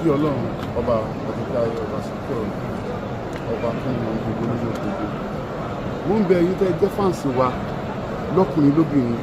kí Ọlọ́run ọba àtúntà ọba sókè ọba fún wọn gbogbo nínú gbogbo. Mo ń bẹ ẹ̀yin tẹ́ jẹ́ fáǹsì wa lọ́kùnrin lóbìnrin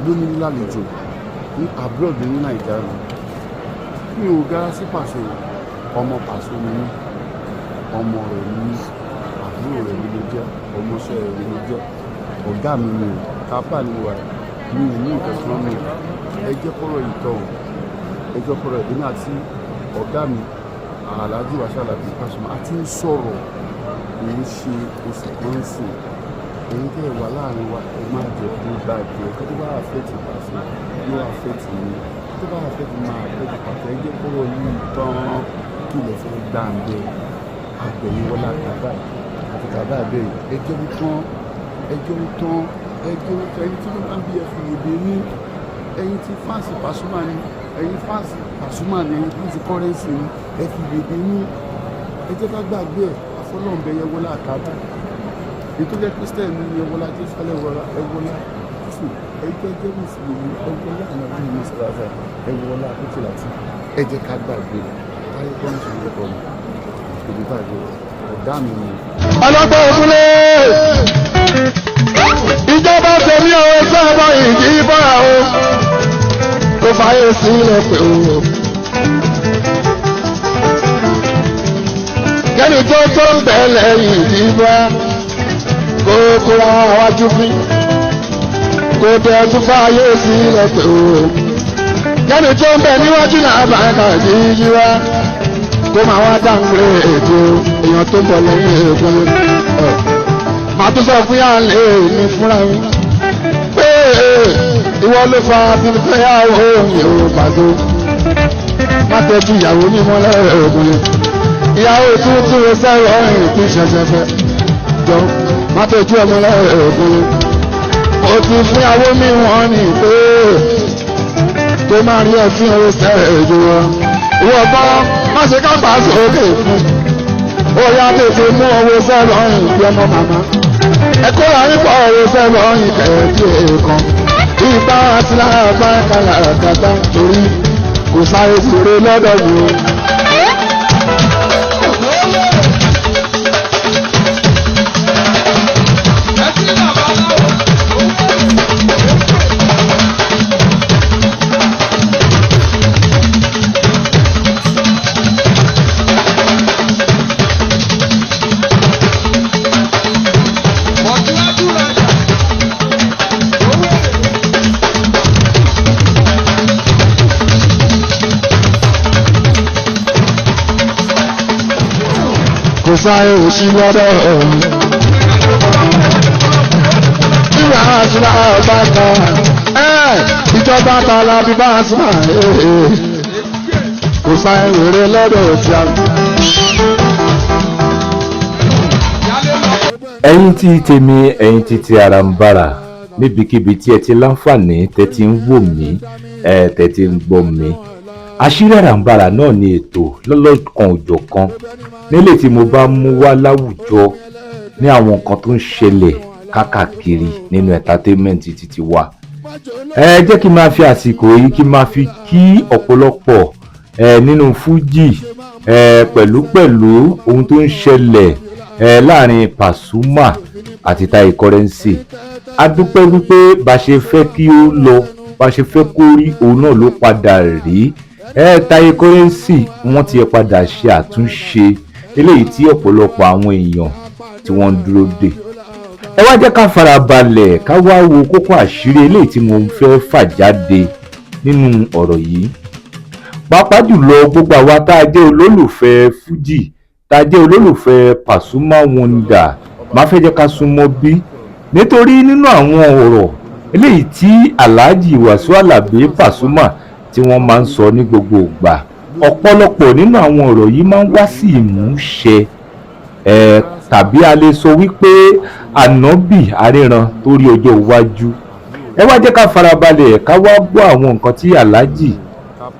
lónílé lálejò ní abroad ní Nàìjíríà. Mi ò gara sí Paso, ọmọ Paso ni mí, ọmọ rẹ̀ ni mí, àbúrò rẹ̀ ni mo jẹ́, ọmọọṣẹ́ rẹ̀ ni mo jẹ́, ọ̀gá mi ni kápá ni wà ní ìlú ìkẹsàn-án mi. Ẹ jẹ́ kọ́rọ̀ ìtọ́ ẹ jẹ́ kọ́rọ̀ èmi àti ọ̀gá mi Alhaji Wasiu Alabi Pasuma àti ń sọ̀rọ̀ èyí ṣe oṣù kan sìn. Èyí tẹ́ wà láàrin wa ẹ má jẹ́ kó bàjẹ́ kó tó bá àfẹ́tì Paso yóò àfẹ́tì mi tó bá àfẹ́tì máa àfẹ́tì Paso. Ẹ jẹ́ kọ́rọ̀ yìí tán kí ilẹ̀ fẹ́ gbà ń bẹ àgbẹ̀yìn wọlé àkàbà àti kàbà bẹ́ẹ̀ ẹ jẹ́ wí tán ẹ jẹ́ wí tán ẹ jẹ́ wí tán ẹni tí wọ́n máa ń bí ẹ fi èdè ní ẹ̀yin tí fáǹsì Pasuma ni ẹ̀yin fáǹsì Pasuma ni ẹ̀yin fáǹsì kọ́rẹ́nsì ni ẹ fi èdè ní ẹ jẹ́ ká gbàgbé ẹ̀ afọlọ́ọ̀bẹ yẹ wọlé àkàbà ètò jẹ́ Christian ní ẹ wọlé Jésù ẹ wọlé Jésù ẹ jẹ́ Mùsùlùmí ẹ wọlé ànábì ní sàràfà ẹ wọlé àkókò láti ẹ jẹ́ ká gbàgbé táyé kọ́ńtì ní ẹ̀kọ́ mi òbí bàjẹ́ ọ̀gá mi ni. ọlọ́pàá òkúlé ìjọba tẹ̀lé ọ̀rọ̀ sábà ìdí bọ́ra o tó fàáyé sílẹ̀ pé o. kẹ́ni tó ń bẹ̀lẹ̀ ìdí bá kó kóra wájú bí kó tẹ̀ tó fàáyé sílẹ̀ pé o. kẹ́ni tó ń bẹ̀ níwájú náà bá ń kà sí yíwá kó máa wá dáńgbé ètò èèyàn tó bọ̀ lẹ́yìn èèkún máa tó sọ fún yàrá lè ní fúnra mi pé ìwọ ló fa fífẹ́yàwó mi ò Paso má tẹ́jú ìyàwó mi mọ́lẹ̀ èèkún ìyàwó tuntun rẹ sẹ́rọ̀ ìpín ṣẹ̀ṣẹ̀fẹ̀ jọ má tẹ́jú ọmọlẹ̀ èèkún ó ti fún ìyàwó mi wọ́n ní pé tó máa rí ẹ̀fín ọ̀rẹ́ sẹ́rẹ̀ èdè wọn ìwọ bá má ṣe ká gbà sókè fún ó yá tètè mú owó sẹ́lọ̀ ọ̀hìn bí ọmọ màmá ẹ̀kọ́ rà nípa owó sẹ́lọ̀ ọ̀hìn kẹ̀kẹ́ èèkan ìgbà àti láàbá kàlà kàtà torí kò sáré sèré lọ́dọ̀ yìí. Sáré òsì lọ́dọ̀ ìwà àṣìlá ọba kan ìjọba tààlà bí bá súnmọ́ kò sáré wèrè lọ́dọ̀ tí a. ẹ̀yin tí tèmi ẹ̀yin tí ti ara ń bára níbikíbi tí ẹ ti láǹfààní tẹ́ ti ń wò mí tẹ́ ti ń gbọ́ mi. Àṣírí Àràǹbarà náà ni ètò lọ́lọ́kan òjọ̀kan nílé tí mo bá mú wá láwùjọ ní àwọn nǹkan tó ń ṣẹlẹ̀ káàkiri nínú entertainment títí wa. Jẹ́ kí n máa fi àsìkò yìí kí n máa fi kí ọ̀pọ̀lọpọ̀ nínú fújì pẹ̀lú ohun tó ń ṣẹlẹ̀ láàrin Pasuma àti Taye Currency. A dúpẹ́ wípé bá ṣe fẹ́ kí ó lọ bá ṣe fẹ́ kó rí òun náà ló padà rí. Taye Currency wọ́n ti padà ṣe àtúnṣe eléyìí tí ọ̀pọ̀lọpọ̀ àwọn èèyàn tí wọ́n ń dúró dè. Ẹ wá jẹ́ ká farabalẹ̀ ká wá wo kókó àṣírí eléyìí tí mo fẹ́ fà jáde nínú ọ̀rọ̀ yìí. Pàápàá jùlọ gbogbo àwa tá a jẹ́ olólùfẹ́ fújì tá a jẹ́ olólùfẹ́ Pasuma Wonder máa fẹ́ jẹ́ ká súnmọ́ bí nítorí nínú àwọn ọ̀rọ̀ eléyìí tí Alhaji Wasiu Alabi Pasuma tí wọ́n máa ń sọ ní gbogbo ìgbà ọ̀pọ̀lọpọ̀ nínú àwọn ọ̀rọ̀ yìí máa ń wá sí ìmúṣẹ tàbí a lè sọ wípé ànábì aríran tó rí ọjọ́ iwájú. Ẹ wá jẹ́ ká farabalẹ̀ ká wá gbọ́ àwọn nǹkan tí Alhaji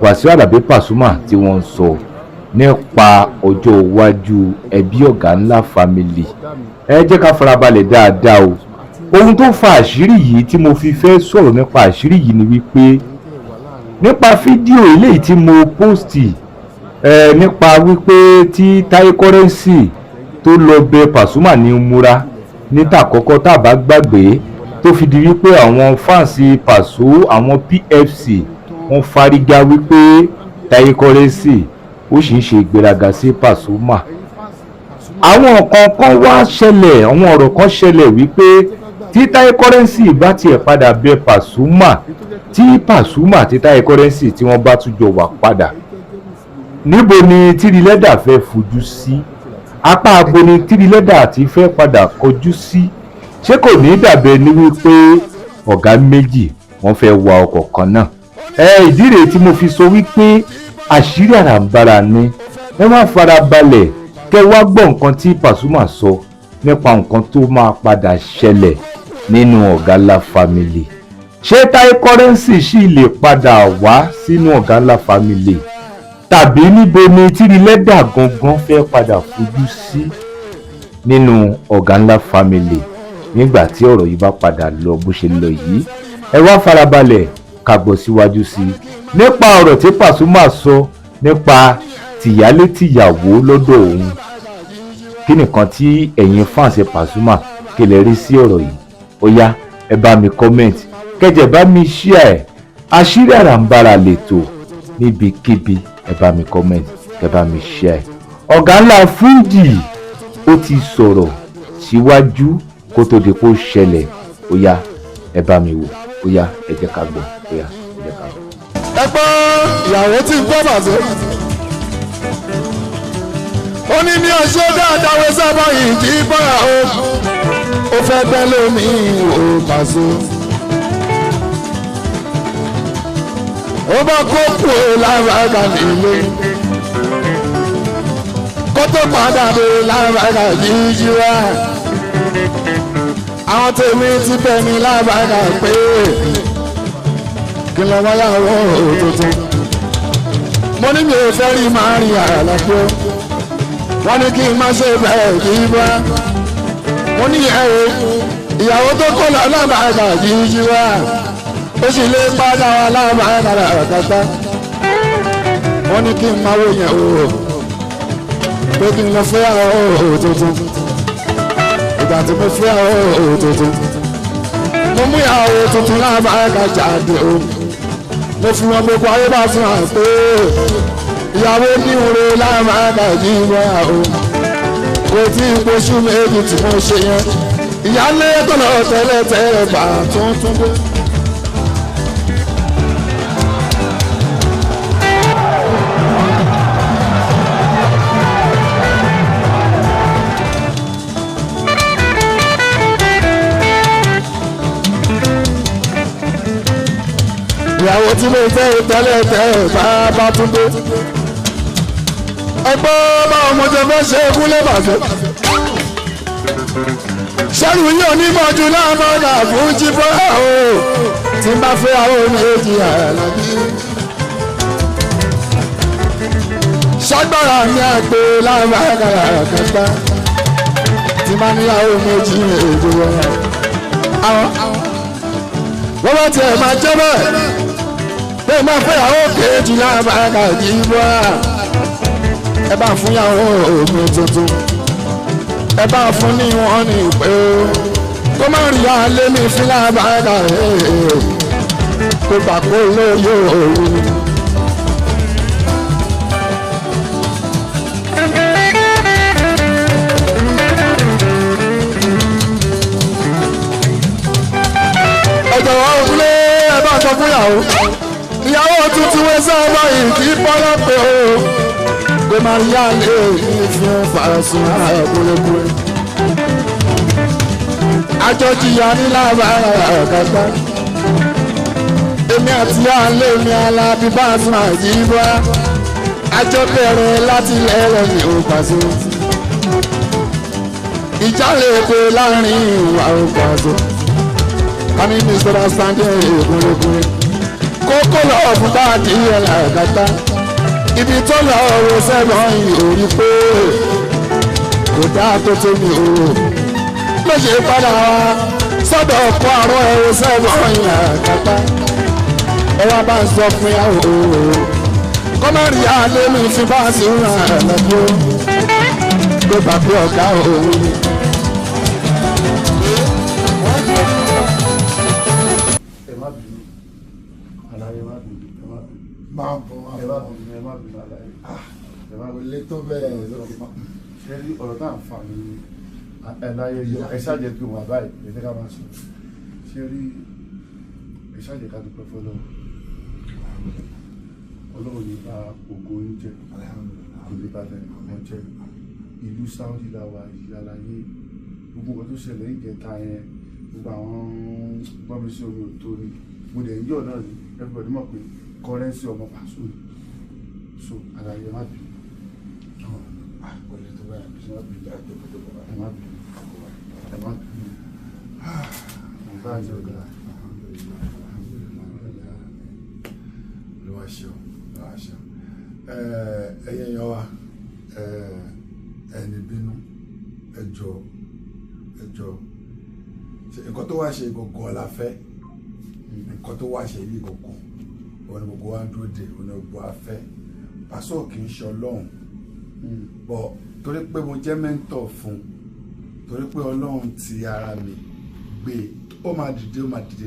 Wasiu Alabi Pasuma tí wọ́n ń sọ nípa ọjọ́ iwájú ẹbí ọ̀gá ńlá family. Ẹ jẹ́ ká farabalẹ̀ dáadáa o. Ohun tó fa àṣírí yìí tí mo fi fẹ́ sọ̀rọ̀ nípa àṣírí yìí ni wípé nípa fídíò eléyìí tí mo pósìtì nípa wípé tí Taye Currency tó lọ bẹ Pasuma ní múra níta àkọ́kọ́ tá a bá gbàgbé tó fi di wípé àwọn fáǹsì Paso àwọn PFC wọ́n fárígá wípé Taye Currency ó sì ń ṣe ìgbéraga sí Pasuma. àwọn kankan wá ṣẹlẹ̀ àwọn ọ̀rọ̀ kan ṣẹlẹ̀ wípé tí Taye Currency bá tiẹ̀ padà bẹ Pasuma tí Pasuma àti Taye Currency tí wọ́n bá tún jọ wà padà níbo ni Tírílẹ́dà fẹ́ fojú sí apá abo ni Tírílẹ́dà àti fẹ́ padà kọjú sí ṣé kò ní dàbẹ̀ ní wípé ọ̀gá méjì wọ́n fẹ́ wa ọkọ̀ kan náà. ìdí rèé tí mo fi sọ wípé àṣírí àràǹbarà ni ẹ má fara balẹ̀ kẹ́ wá gbọ́ nǹkan tí Pasuma sọ nípa nǹkan tó máa padà ṣẹlẹ̀ nínú Ọ̀gá-ńlá family. ṣé Taye Currency sì lè padà wá sínú Ọ̀gá-ńlá family tàbí níbo ni Tírílẹ́dà gangan fẹ́ padà fojú sí nínú Ọ̀gá-ńlá family nígbà tí ọ̀rọ̀ yìí bá padà lọ bó ṣe lọ yìí. ẹ wá farabalẹ̀ ká gbọ́ síwájú sí i nípa ọ̀rọ̀ tí Pasuma sọ nípa tìyálé tìyàwó lọ́dọ̀ òun. kí nìkan tí ẹ̀yin fáǹsì Pasuma kí lè rí sí ọ̀rọ̀ yìí? ó yá ẹ bá mi comment kẹjẹ bá mi share ẹ̀. àṣírí àràǹbarà lètò níbikíbi ẹ bá mi comment kẹ bá mi share ẹ̀. ọ̀gá ńlá Fuji ó ti sọ̀rọ̀ síwájú kó tó di kó ṣẹlẹ̀. ó yá ẹ bá mi wò ó yá ẹ jẹ́ ká gbọ́ ó yá ẹ jẹ́ ká gbọ́. ẹ gbọ́ ìyàwó tí ń gbọ́ bàṣẹ. ó ní ní ọṣẹ́ dáadáa wẹ́ sábà yìí kì í bọ́ra o. ó fẹ́ gbẹ́ lómi ò Paso. ó bá kó kú o lára nílé. kó tó padà dé lára yíyí wá. àwọn tèmi ti bẹ̀ mí lára pé kí lọ wáyàwó tuntun. mo ní mi ò fẹ́ rí màá rí àlàfo. wọ́n ní kí n má ṣe bẹ́ẹ̀ kí n bá. mo ní ìyàwó tó kọ́ lọ lábàáyà yíyí wá. ó sì lè padà wá lábàáyà kàtà. wọ́n ní kí n máa wò yẹn o. pé kí n lọ fẹ́ àwọn tuntun. ìgbà tí mo fẹ́ àwọn tuntun. mo mú ìyàwó tuntun lábàáyà jáde o. mo fi wọn gbogbo ayé bá fún wa pé ìyàwó ní ìwúre láàmàdà yìí wá o. kò tí ì poṣù méjì tí mo ṣe yẹn. ìyálé tọ̀nà tẹ́lẹ̀ bá tuntun dé. ìyàwó tí mo fẹ́ tẹ́lẹ̀ bá tún dé. ẹgbẹ́ báwo mo ti fẹ́ ṣe kúlẹ̀ bàjẹ́. ṣẹ́rù yìí onímọ̀jú náà máa nà fún jíbọ́ o. tí n bá fẹ́ àwọn méjì àlàbí. ṣàgbára ní àgbo láàbàkàrà kẹta. tí n bá níyàwó méjì èdè wọn. wọ́n bá tiẹ̀ máa jẹ́ bẹ́ẹ̀. bẹ́ẹ̀ máa fẹ́ àwọn kejì lábàákà yìí wá. ẹ bá fún yàwó omi tuntun. ẹ bá fún ní wọn ní ìpè o. kó má rí alẹ́ mi fún lábàákà kó bà kó lóye òru. ẹ jọ̀wọ́ òkúlé ẹ bá sọ fún yàwó. ìyàwó tuntun wẹ́ sábà yìí kì í bọ́lá pé o. kó máa yá lé fún Pasuma kúlẹ̀kúlẹ̀. àjọjìyà ní lábàárà kàtà. èmi àti àlẹ́ mi Alábí Pasuma yìí bá. àjọ bẹ̀rẹ̀ láti lẹ́rẹ̀ ní Paso. ìjà lè kó láàrin ìwà Paso. kàmí Mr. Sunday kúlẹ̀kúlẹ̀. kókó lọ́wọ́ fún báàdì ẹ̀là kàtà. ibi tó lọ́wọ́ sẹ́gbọ̀n ìhòòrí pé kò dáa tó tó mi o. ló ṣe padà wá sọ́dọ̀ ọkọ̀ àrùn ẹ̀rọ sẹ́gbọ̀n ìhà kàtà. ẹ wá bá ń sọ fún yàwó kọ́mọ̀rì alẹ́ mi ti bá sí ra lọ́jọ́ ló bá pé ọ̀gá òun ni. ẹ má bínú àlàyé má bínú ẹ má bínú máa bọ̀ ẹ má bínú ẹ má bínú àlàyé ẹ má kò bínú. lè tó bẹ́ẹ̀ ṣe rí ọ̀rọ̀ tá à ń fa ní ẹ̀láyé yọ ẹ ṣáàjẹ́ pé wọ́n àbáyé ẹ jẹ́ ká máa sọ ṣe rí ẹ ṣáàjẹ́ ká dúpẹ́ fọlọ́run ọlọ́run ní bá ògo yín jẹ́ kò ní bá tẹ̀lé ọmọ jẹ́ ìlú Saudi làwà yìí àlàyé gbogbo nǹkan tó ṣẹlẹ̀ ìjẹta yẹn gbogbo àwọn gbọ́nmi sí omi òtó ni mo dẹ̀ ń yọ̀ náà ní everybody mọ̀ pé kọ́rẹ́nsì ọmọ pàṣẹ ni so àlàyé má bínú kò lè tó bẹ́ẹ̀ ẹ má bínú ẹ má bínú ẹ má bínú mo bá yọ ọ̀gá. ló wá ṣeun ẹ̀yin yan wa ẹni bínú ẹjọ́ nǹkan tó wá ṣe gbogbo ọ̀la fẹ́ nǹkan tó wá ṣe yìí gbogbo òun ni gbogbo wa ń dúró de òun ni gbogbo wa fẹ́ Paso kì í ṣe Ọlọ́run bọ̀ torí pé mo jẹ́ mẹ́ńtọ̀ fún torí pé Ọlọ́run ti ara mi gbé ó máa dìde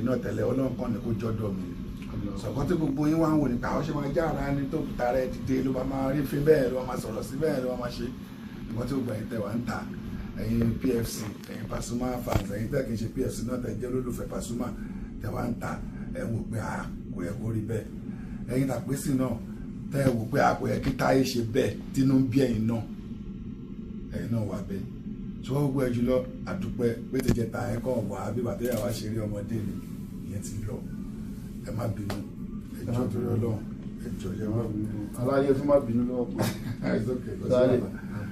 náà tẹ́lẹ̀ Ọlọ́run kan ní kó jọ́dọ̀ mi sọ̀kọ́ tí gbogbo yín wá ń wò ní káwọ́ ṣe máa já ara ẹni tó tara ẹ dìde ló bá máa rí fi bẹ́ẹ̀ ló máa sọ̀rọ̀ sí bẹ́ẹ̀ ló máa ṣe nǹkan tí gbogbo ẹ̀yin tẹ̀ wá ń ta ẹ̀yin PFC ẹ̀yin Pasuma fans ẹ̀yin tẹ̀ kì í ṣe PFC náà tẹ̀ jẹ́ olólùfẹ́ Pasuma tẹ̀ wá ń ta ẹ̀ ń wò pé kò yẹ kó rí bẹ́ẹ̀ ẹ̀yin tàpésì náà tẹ́ ẹ̀ wò pé kò yẹ kí táyé ṣe bẹ́ẹ̀ tínú ń bí ẹ̀yin náà wà bẹ́ẹ̀ ṣùgbọ́n gbogbo ẹ̀ jùlọ àdúpẹ́ pé tẹ̀jẹ̀ ta ẹ̀ kọ́ wà bí bàtẹ́ yà wá ṣe rí ọmọdé ni ìyẹn ti lọ ẹ má bínú ẹjọ́ torí Ọlọ́run ẹjọ́ yẹ má bínú aláyé fún má bínú lọ́wọ́ pé sáré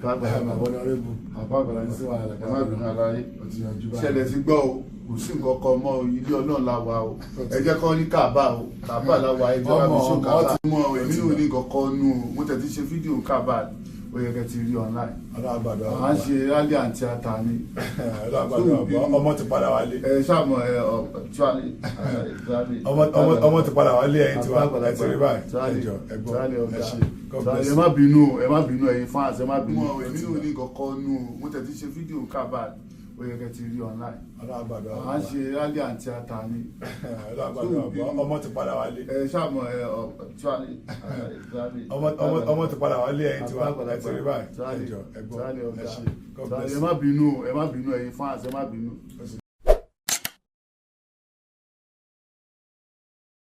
àbọ̀dọ̀rẹ́bù àbábàlá ní wàhálà ẹ má bínú aláyé ọtí yanjú báyìí ṣẹlẹ̀ sí gbọ́ o kò sí nǹkan kan mọ́ ilé Ọlọ́run la wà o ẹ jẹ́ kọ́ ní Kaaba o Kaaba la wà ẹ jẹ́ wà mí sún Kaaba mọ́ èmi náà ní nǹkan kan nù o mo tẹ̀ ti ṣe fídíò Kaaba ó yẹ kẹ́ ti rí online alágbàdo à ń ṣe rally and theatre ni ọmọ ti padà wálé ẹ ṣàmọ ẹ tíwálé ọmọ ti padà wálé ẹ̀yin tí wà ẹ ti rí báyìí ẹjọ́ ẹ̀gbọ́n ẹ ṣe ẹ má bínú ẹ̀yin fans ẹ má bínú èmi náà ní nǹkan kan nù o mo tẹ̀ ti ṣe fídíò Kaaba ó yẹ kẹ́ ti rí online alágbàdo à ń ṣe rally and theatre ni ọmọ ti padà wálé ẹ ṣàmọ ẹ tíwálé ọmọ ti padà wálé ẹ̀yin tí wà ẹ ti rí báyìí ẹjọ́ ẹ̀gbọ́n ẹ ṣe ẹ má bínú ẹ̀yin fans ẹ má bínú.